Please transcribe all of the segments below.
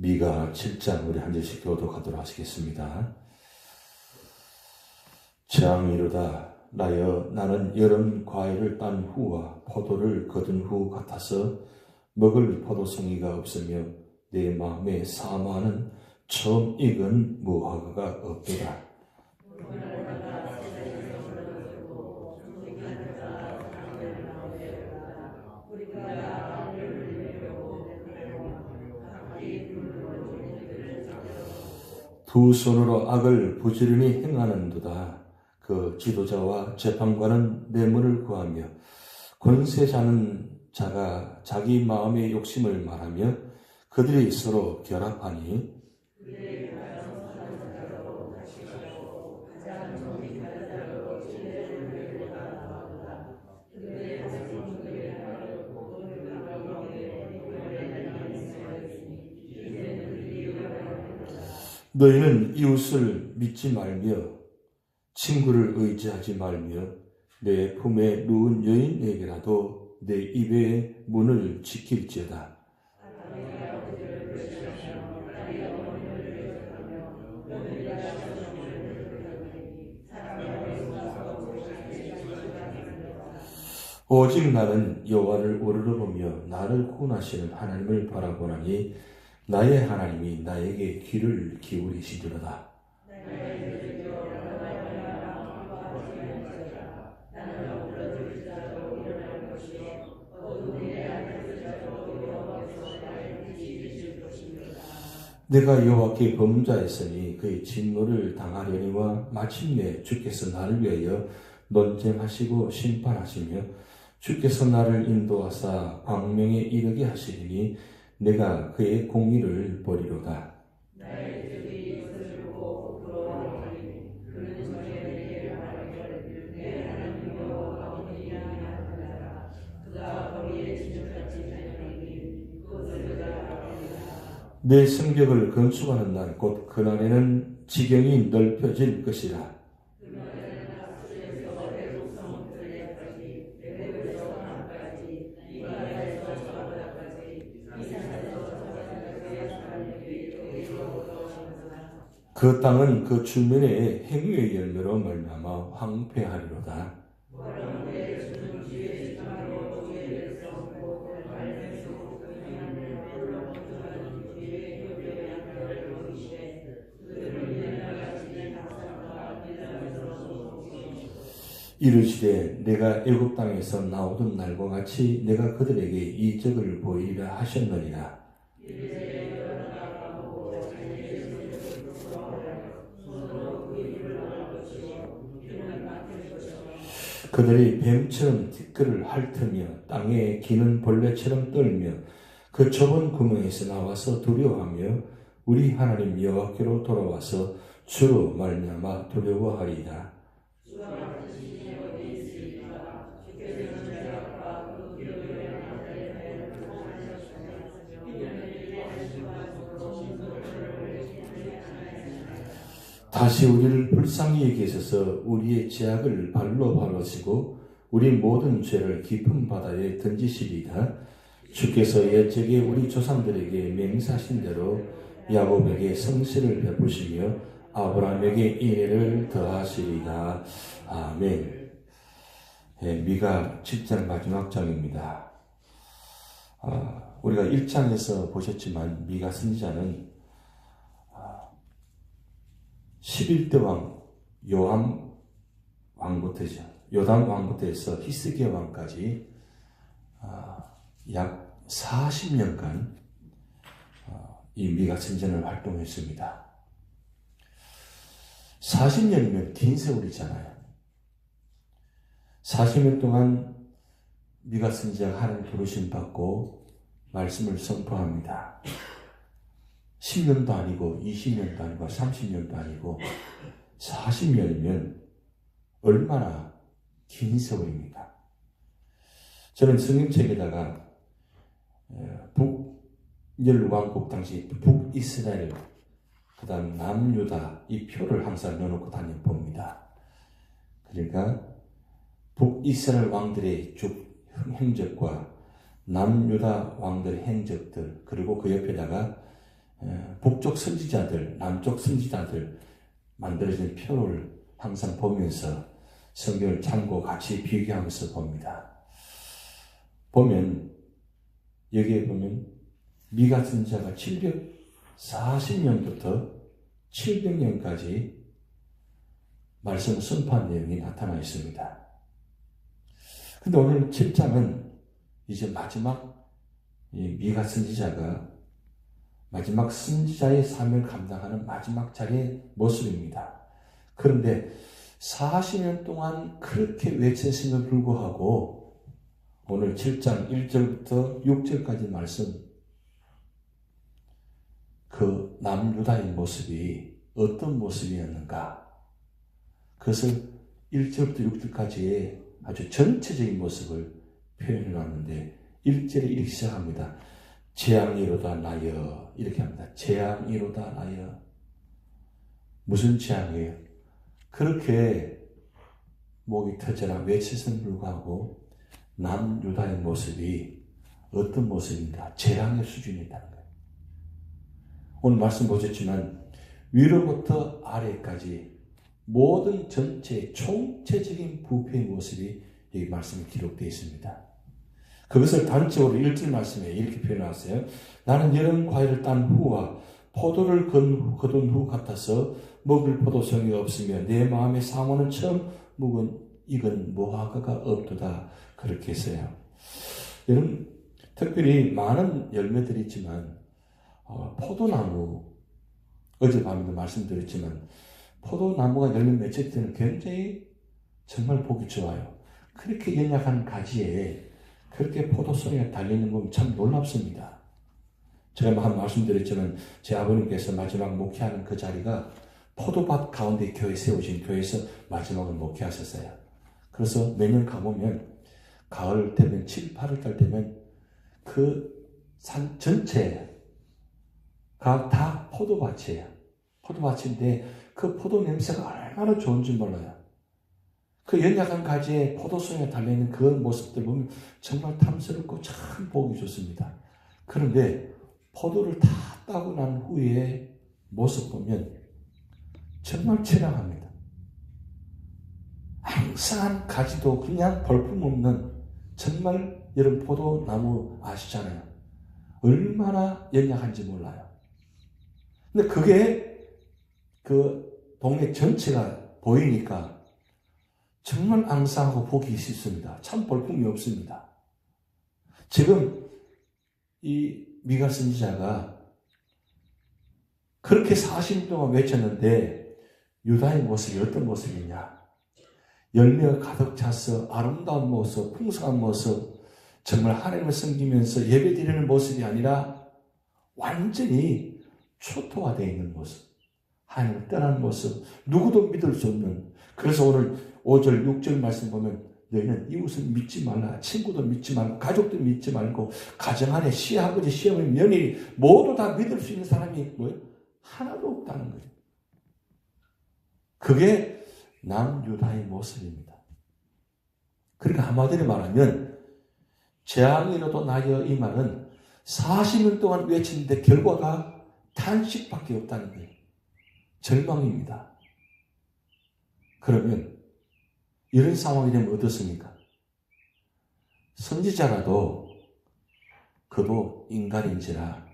미가 7장 우리 한 절씩 교독하도록 하시겠습니다. 재앙이로다 나여 나는 여름 과일을 딴 후와 포도를 거둔 후 같아서 먹을 포도송이가 없으며 내 마음에 사모하는 처음 익은 무화과가 없도다. 두 손으로 악을 부지런히 행하는도다. 그 지도자와 재판관은 뇌물을 구하며 권세 자는 자가 자기 마음의 욕심을 말하며 그들이 서로 결합하니 너희는 이웃을 믿지 말며 친구를 의지하지 말며 내 품에 누운 여인에게라도 내 입의 문을 지킬지어다. 오직 나는 여호와를 우러러보며 나를 구원하시는 하나님을 바라보나니 나의 하나님이 나에게 귀를 기울이시리로다. 내가 여호와께 범죄하였으니 그의 진노를 당하려니와 마침내 주께서 나를 위하여 논쟁하시고 심판하시며 주께서 나를 인도하사 광명에 이르게 하시리니 내가 그의 공의를 보리로다. 내 성벽을 건축하는 날 곧 그날에는 지경이 넓혀질 것이라. 그 땅은 그 주민의 행위의 열매로 말미암아 황폐하리로다. 이르시되 내가 애굽 땅에서 나오던 날과 같이 내가 그들에게 이적을 보이리라 하셨느니라. 그들이 뱀처럼 티끌을 핥으며 땅에 기는 벌레처럼 떨며 그 좁은 구멍에서 나와서 두려워하며 우리 하나님 여호와께로 돌아와서 주로 말미암아 두려워하리이다. 다시 우리를 불쌍히 여기셔서 우리의 죄악을 발로 바로시고 우리 모든 죄를 깊은 바다에 던지시리이다. 주께서 옛적에 우리 조상들에게 맹세하신 대로 야곱에게 성실을 베푸시며 아브라함에게 인애를 더하시리이다. 아멘. 미가 7장 마지막 장입니다. 우리가 1장에서 보셨지만 미가 선지자는 11대 왕 요담 왕부터 해서 히스기야 왕까지 약 40년간 이 미가 선지자는 활동했습니다. 40년이면 긴 세월이잖아요. 40년 동안 미가 선지자가 하나님 부르심 받고 말씀을 선포합니다. 10년도 아니고 20년도 아니고 30년도 아니고 40년이면 얼마나 긴 세월입니까? 저는 성경책에다가 북열왕국 당시 북이스라엘 그 다음 남유다 이 표를 항상 넣어놓고 다녀봅니다. 그러니까 북이스라엘 왕들의 행적과 남유다 왕들의 행적들 그리고 그 옆에다가 북쪽 선지자들, 남쪽 선지자들 만들어진 표를 항상 보면서 성경을 참고 같이 비교하면서 봅니다. 보면 여기에 보면 미가 선지자가 740년부터 700년까지 말씀 선포한 내용이 나타나 있습니다. 근데 오늘 7장은 이제 마지막 미가 선지자가 마지막 선지자의 삶을 감당하는 마지막 자리의 모습입니다. 그런데 40년 동안 그렇게 외쳤음에도 불구하고 오늘 7장 1절부터 6절까지 말씀 그 남유다의 모습이 어떤 모습이었는가 그것을 1절부터 6절까지의 아주 전체적인 모습을 표현해 놨는데 1절에 이렇게 시작합니다. 재앙이로다 나여 이렇게 합니다. 재앙이로다 나여 무슨 재앙이에요? 그렇게 목이 터져라 외치선 불구하고 남유다의 모습이 어떤 모습인가? 재앙의 수준이 있다는 거예요. 오늘 말씀 보셨지만 위로부터 아래까지 모든 전체 총체적인 부패의 모습이 여기 말씀에 기록되어 있습니다. 그것을 단적으로 1절 말씀에 이렇게 표현하세요. 나는 여름 과일을 딴 후와 포도를 거둔 후 같아서 먹을 포도송이 없으며 내 마음의 상원은 처음 익은 무화과가 없도다. 그렇게 했어요. 여러분 특별히 많은 열매들이 있지만 포도나무 어젯밤에도 말씀드렸지만 포도나무가 열매 맺힐 때는 굉장히 정말 보기 좋아요. 그렇게 연약한 가지에 그렇게 포도송이가 달리는 건 참 놀랍습니다. 제가 한 말씀드렸지만 제 아버님께서 마지막 목회하는 그 자리가 포도밭 가운데 교회 세우신 교회에서 마지막을 목회하셨어요. 그래서 매년 가보면 가을 되면 7, 8월 달 되면 그 산 전체가 다 포도밭이에요. 포도밭인데 그 포도 냄새가 얼마나 좋은지 몰라요. 그 연약한 가지에 포도송이가 달려있는 그 모습들 보면 정말 탐스럽고 참 보기 좋습니다. 그런데 포도를 다 따고 난 후에 모습 보면 정말 처량합니다. 앙상한 가지도 그냥 볼품없는 정말 여러분 포도나무 아시잖아요. 얼마나 연약한지 몰라요. 근데 그게 그 동네 전체가 보이니까 정말 앙상하고 보기 싫습니다. 참 볼품이 없습니다. 지금 이 미가 선지자가 그렇게 40년 동안 외쳤는데 유다의 모습이 어떤 모습이냐? 열매가 가득 차서 아름다운 모습, 풍성한 모습, 정말 하나님을 섬기면서 예배드리는 모습이 아니라 완전히 초토화되어 있는 모습, 하나님을 떠난 모습, 누구도 믿을 수 없는. 그래서 오늘 5절, 6절 말씀 보면 너희는 이웃을 믿지 말라, 친구도 믿지 말고, 가족도 믿지 말고, 가정 안에 시아버지, 시어머니, 며느리 모두 다 믿을 수 있는 사람이 뭐예요? 하나도 없다는 거예요. 그게 남유다의 모습입니다. 그러니까 한마디로 말하면 재앙이라도 나여 이 말은 40년 동안 외치는데 결과가 탄식밖에 없다는 거예요. 절망입니다. 그러면 이런 상황이 되면 어떻습니까? 선지자라도 그도 인간인지라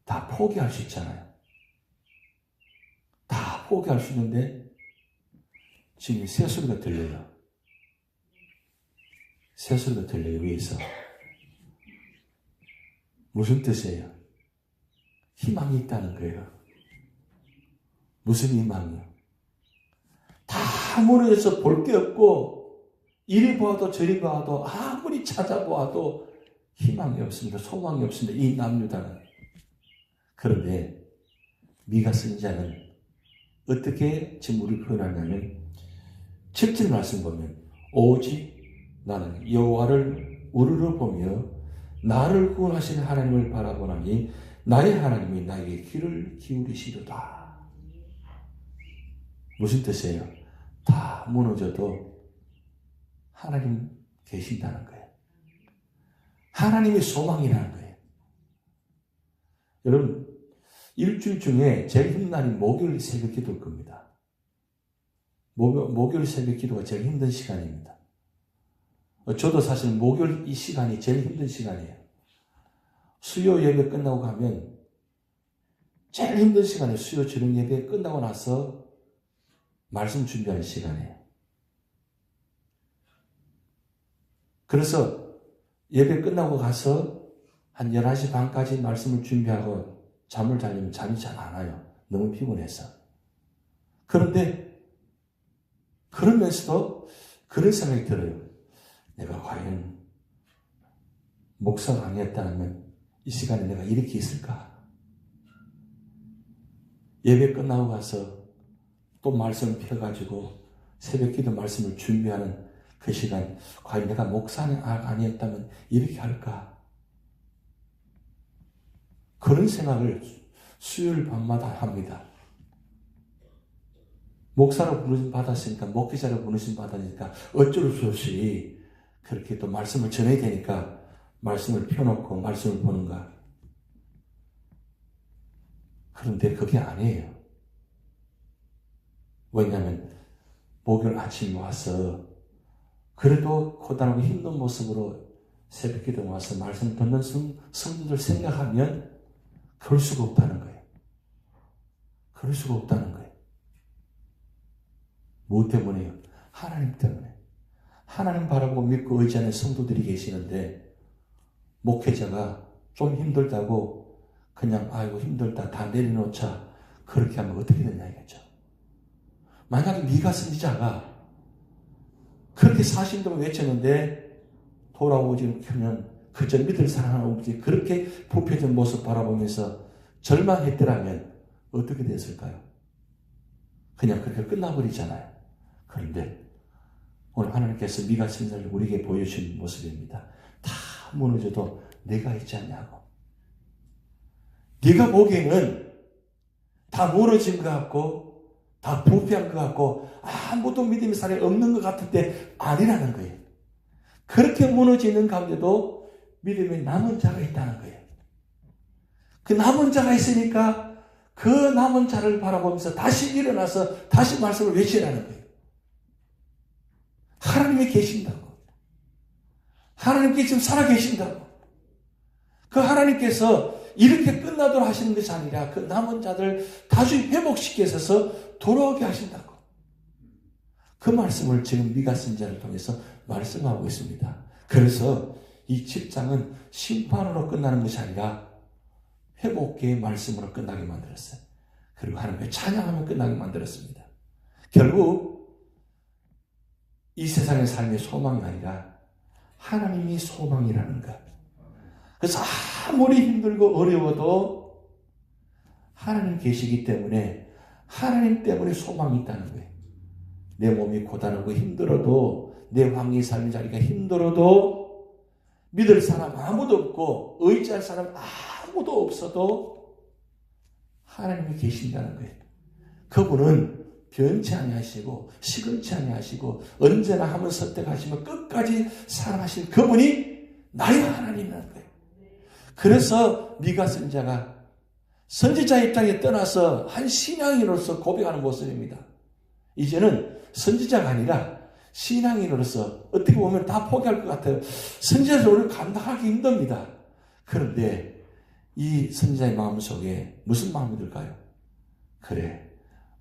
다 포기할 수 있잖아요. 다 포기할 수 있는데 지금 새소리가 들려요. 새소리가 들려요. 위에서. 무슨 뜻이에요? 희망이 있다는 거예요. 무슨 희망이요? 다 무너져서 볼 게 없고 이리 보아도 저리 보아도 아무리 찾아보아도 희망이 없습니다. 소망이 없습니다. 이 남유다는. 그런데 미가 선지자는 어떻게 지금 우리를 표현하냐면 7절 말씀 보면 오직 나는 여호와를 우러러 보며 나를 구원하시는 하나님을 바라보나니 나의 하나님이 나에게 귀를 기울이시도다. 무슨 뜻이에요? 다 무너져도 하나님 계신다는 거예요. 하나님이 소망이라는 거예요. 여러분 일주일 중에 제일 힘든 날이 목요일 새벽 기도일 겁니다. 목요일 새벽 기도가 제일 힘든 시간입니다. 저도 사실 목요일 이 시간이 제일 힘든 시간이에요. 수요 예배 끝나고 가면 제일 힘든 시간이에요. 수요 저녁 예배 끝나고 나서 말씀 준비하는 시간이에요. 그래서 예배 끝나고 가서 한 11시 반까지 말씀을 준비하고 잠을 자려면 잠이 잘 안 와요. 너무 피곤해서. 그런데 그러면서도 그런 생각이 들어요. 내가 과연 목사가 아니었다면 이 시간에 내가 이렇게 있을까? 예배 끝나고 가서 또 말씀을 펴가지고 새벽 기도 말씀을 준비하는 그 시간, 과연 내가 목사가 아니었다면 이렇게 할까? 그런 생각을 수요일 밤마다 합니다. 목사로 부르심 받았으니까, 목회자로 부르심 받았으니까 어쩔 수 없이 그렇게 또 말씀을 전해야 되니까 말씀을 펴놓고 말씀을 보는가. 그런데 그게 아니에요. 왜냐하면 목요일 아침에 와서 그래도 고단하고 힘든 모습으로 새벽 기도 와서 말씀 듣는 성도들 생각하면 그럴 수가 없다는 거예요. 그럴 수가 없다는 거예요. 무엇 때문에요? 하나님 때문에. 하나님 바라보고 믿고 의지하는 성도들이 계시는데 목회자가 좀 힘들다고 그냥 아이고 힘들다 다 내려놓자 그렇게 하면 어떻게 되냐 이거죠. 만약에 네가 선지자가 그렇게 40년 동안 외쳤는데 돌아오지 않으면 그저 믿을 사랑하는 아버지 그렇게 부패된 모습 바라보면서 절망했더라면 어떻게 됐을까요? 그냥 그렇게 끝나버리잖아요. 그런데 오늘 하나님께서 미가 선지자를 우리에게 보여주신 모습입니다. 다 무너져도 내가 있지 않냐고. 네가 보기에는 다 무너진 것 같고 다 부패한 것 같고 아무도 믿음의 사람이 없는 것 같은데 아니라는 거예요. 그렇게 무너지는 가운데도 믿음의 남은 자가 있다는 거예요. 그 남은 자가 있으니까 그 남은 자를 바라보면서 다시 일어나서 다시 말씀을 외치라는 거예요. 하나님이 계신다고. 하나님께 지금 살아계신다고. 그 하나님께서 이렇게 끝나도록 하시는 것이 아니라 그 남은 자들 다시 회복시켜서 돌아오게 하신다고. 그 말씀을 지금 미가 선지자를 통해서 말씀하고 있습니다. 그래서 이 7장은 심판으로 끝나는 것이 아니라 회복의 말씀으로 끝나게 만들었어요. 그리고 하나님의 찬양하며 끝나게 만들었습니다. 결국 이 세상의 삶의 소망이 아니라 하나님이 소망이라는 것. 그래서 아무리 힘들고 어려워도 하나님 계시기 때문에 하나님 때문에 소망이 있다는 거예요. 내 몸이 고단하고 힘들어도 내 황리 삶의 자리가 힘들어도 믿을 사람 아무도 없고 의지할 사람 아무도 없어도 하나님이 계신다는 거예요. 그분은 변치 아니하시고 시건치 아니하시고 언제나 함을 선택하시며 끝까지 사랑하신 그분이 나의 하나님이라는 거예요. 그래서 미가 선지자가 선지자 입장에 떠나서 한 신앙인으로서 고백하는 모습입니다. 이제는 선지자가 아니라 신앙인으로서 어떻게 보면 다 포기할 것 같아요. 선지자를 오늘 감당하기 힘듭니다. 그런데 이 선지자의 마음속에 무슨 마음이 들까요? 그래,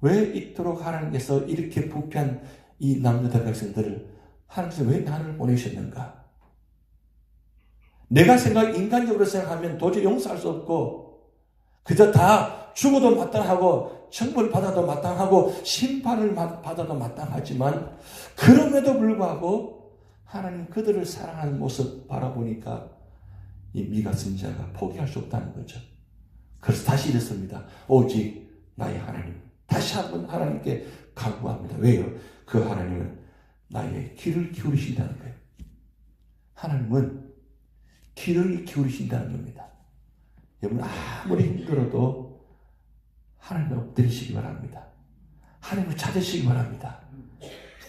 왜 이토록 하나님께서 이렇게 부패한 이 남유다 백성들을 하나님께서 왜 나를 보내셨는가? 내가 인간적으로 생각하면 도저히 용서할 수 없고 그저 다 죽어도 마땅하고 천벌 받아도 마땅하고 심판을 받아도 마땅하지만 그럼에도 불구하고 하나님 그들을 사랑하는 모습 바라보니까 이 미가 선지자가 포기할 수 없다는 거죠. 그래서 다시 이랬습니다. 오직 나의 하나님. 다시 한번 하나님께 간구합니다. 왜요? 그 하나님은 나의 귀를 기울이신다는 거예요. 하나님은 귀를 기울이신다는 겁니다. 여러분 아무리 힘들어도 하나님을 엎드리시기 바랍니다. 하나님을 찾으시기 바랍니다.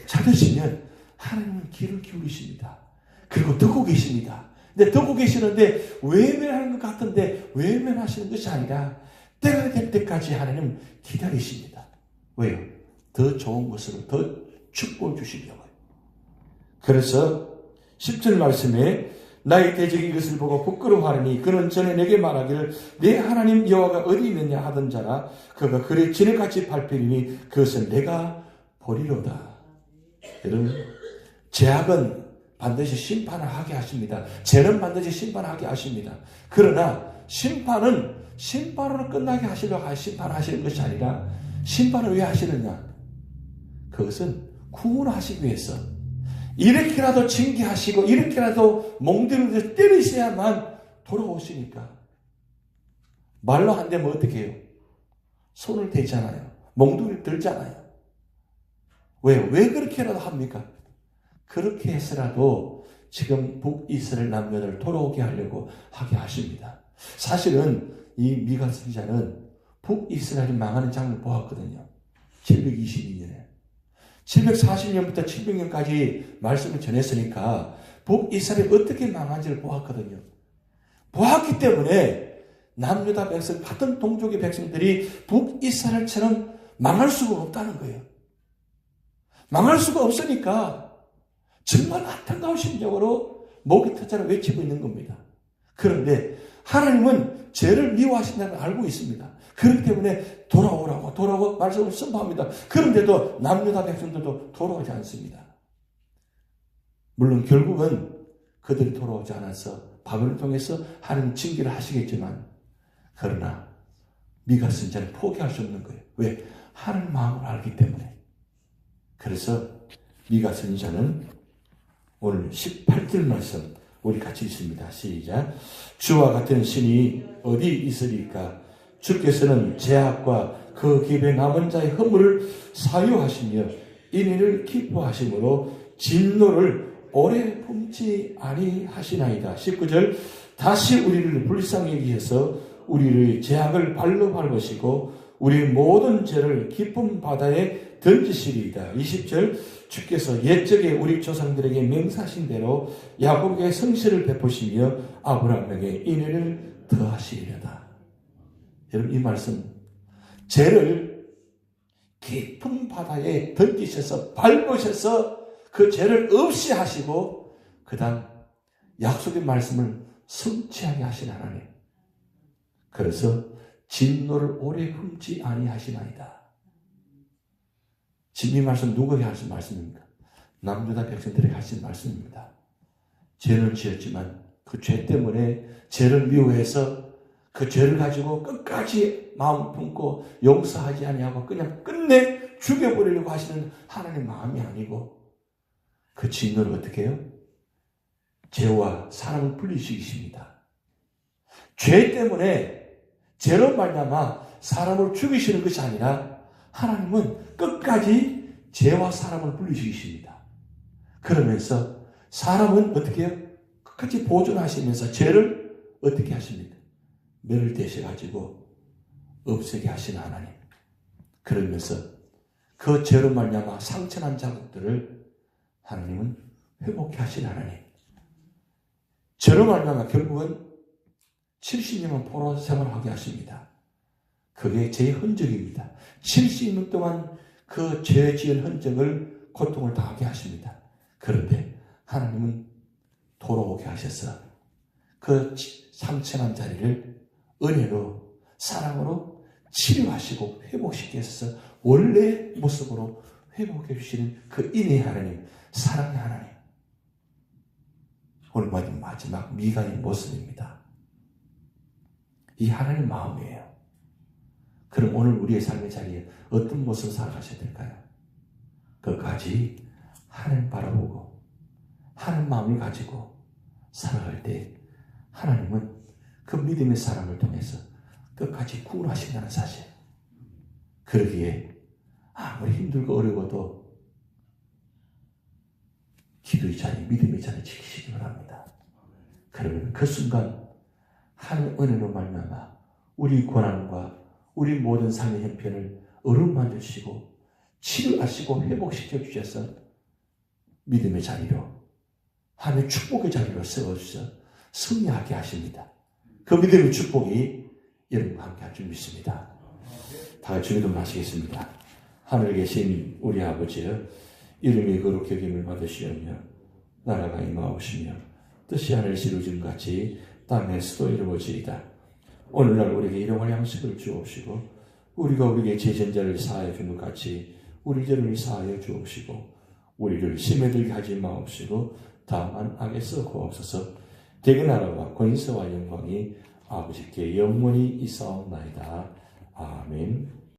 찾으시면 하나님은 귀를 기울이십니다. 그리고 듣고 계십니다. 근데 듣고 계시는데 외면하는 것 같은데 외면하시는 것이 아니라 때가 될 때까지 하나님 기다리십니다. 왜요? 더 좋은 것으로 더 축복을 주시려고요. 그래서 10절 말씀에 나의 대적이 이것을 보고 부끄러워하니 그는 전에 내게 말하기를 내 하나님 여호와가 어디 있느냐 하던 자라 그가 그를 진흙같이 밟히리니 그것은 내가 보리로다. 여러분, 죄악은 반드시 심판을 하게 하십니다. 죄는 반드시 심판하게 하십니다. 그러나 심판은 심판으로 끝나게 하시려고 심판하시는 것이 아니라 심판을 왜 하시느냐? 그것은 구원하시기 위해서 이렇게라도 징계하시고 이렇게라도 멍들을 때리셔야만 돌아오시니까. 말로 안 되면 어떻게 해요? 손을 대잖아요. 멍둥이를 들잖아요. 왜요? 왜 그렇게라도 합니까? 그렇게 해서라도 지금 북이스라엘 남녀를 돌아오게 하려고 하게 하십니다. 사실은 이 미가 선지자는 북이스라엘이 망하는 장면을 보았거든요. 722년에. 740년부터 700년까지 말씀을 전했으니까 북이스라엘이 어떻게 망한지를 보았거든요. 보았기 때문에 남유다 백성, 같은 동족의 백성들이 북이스라엘처럼 망할 수가 없다는 거예요. 망할 수가 없으니까 정말 안타까운 심정으로 목이 터져라 외치고 있는 겁니다. 그런데 하나님은 죄를 미워하신다는 걸 알고 있습니다. 그렇기 때문에 돌아오라고 말씀을 선포합니다. 그런데도 남유다 백성들도 돌아오지 않습니다. 물론 결국은 그들이 돌아오지 않아서 바벨을 통해서 하나님 징계를 하시겠지만 그러나 미가 선지자는 포기할 수 없는 거예요. 왜? 하나님 마음을 알기 때문에. 그래서 미가 선지자는 오늘 18절 말씀 우리 같이 읽습니다. 시작. 주와 같은 신이 어디 있으리까? 주께서는 죄악과 그 깁에 남은 자의 허물을 사유하시며 인의를 기뻐하심으로 진노를 오래 품지 아니하시나이다. 19절. 다시 우리를 불쌍히 여기셔서 우리의 죄악을 발로 밟으시고 우리 모든 죄를 깊은 바다에 던지시리이다. 20절. 주께서 옛적에 우리 조상들에게 맹세하신 대로 야곱에게 성실을 베푸시며 아브라함에게 인애를 더하시리로다. 여러분, 이 말씀, 죄를 깊은 바다에 던지셔서 밟으셔서 그 죄를 없이 하시고 그 다음 약속의 말씀을 성취하게 하신 하나님. 그래서 진노를 오래 품지 아니하시나이다. 지금 이 말씀 누구에게 하신 말씀입니까? 남유다 백성들에게 하신 말씀입니다. 죄를 지었지만 그 죄 때문에 죄를 미워해서 그 죄를 가지고 끝까지 마음 품고 용서하지 아니하고 그냥 끝내 죽여버리려고 하시는 하나님의 마음이 아니고 그 진노를 어떻게 해요? 죄와 사랑을 분리시키십니다. 죄 때문에 죄로 말미암아 사람을 죽이시는 것이 아니라 하나님은 끝까지 죄와 사람을 분리시키십니다. 그러면서 사람은 어떻게 해요? 끝까지 보존하시면서 죄를 어떻게 하십니까? 멸을 대셔가지고 없애게 하시는 하나님. 그러면서 그 죄로 말미암아 상처난 자국들을 하나님은 회복해 하시는 하나님. 죄로 말미암아 결국은 70년만 포로 생활하게 하십니다. 그게 죄의 흔적입니다. 70년 동안 그 죄 지은 흔적을 고통을 당하게 하십니다. 그런데 하나님은 돌아오게 하셔서 그 상처난 자리를 은혜로 사랑으로 치료하시고 회복시켜서 원래의 모습으로 회복해 주시는 그 인의 하나님, 사랑의 하나님. 오늘 마지막 미가의 모습입니다. 이 하나님 마음이에요. 그럼 오늘 우리의 삶의 자리에 어떤 모습을 살아가셔야 될까요? 끝까지 하나님 바라보고 하나님 마음을 가지고 살아갈 때 하나님은 그 믿음의 사람을 통해서 끝까지 구원하신다는 사실. 그러기에 아무리 힘들고 어려워도 기도의 자리, 믿음의 자리 지키시기 바랍니다. 그러면 그 순간 하나님 은혜로 말미암아 우리 고난과 우리 모든 삶의 형편을 어루만져 주시고 치료하시고 회복시켜 주셔서 믿음의 자리로 하나님의 축복의 자리로 세워주셔서 승리하게 하십니다. 그 믿음의 축복이 여러분과 함께 할 줄 믿습니다. 다 같이 기도하시겠습니다. 하늘에 계신 우리 아버지여, 이름이 거룩히 여김을 받으시오며 나라가 임하옵시며 뜻이 하늘에서 이루어진 같이 땅에서도 이루어지이다. 오늘날 우리에게 일용할 양식을 주옵시고 우리가 우리에게 죄전자를 사하여 준 것 같이 우리 죄를 사하여 주옵시고 우리를 시험에 들게 하지 마옵시고 다만 악에서 구하옵소서. 대개 나라와 권세와 영광이 아버지께 영원히 있사옵나이다. 아멘.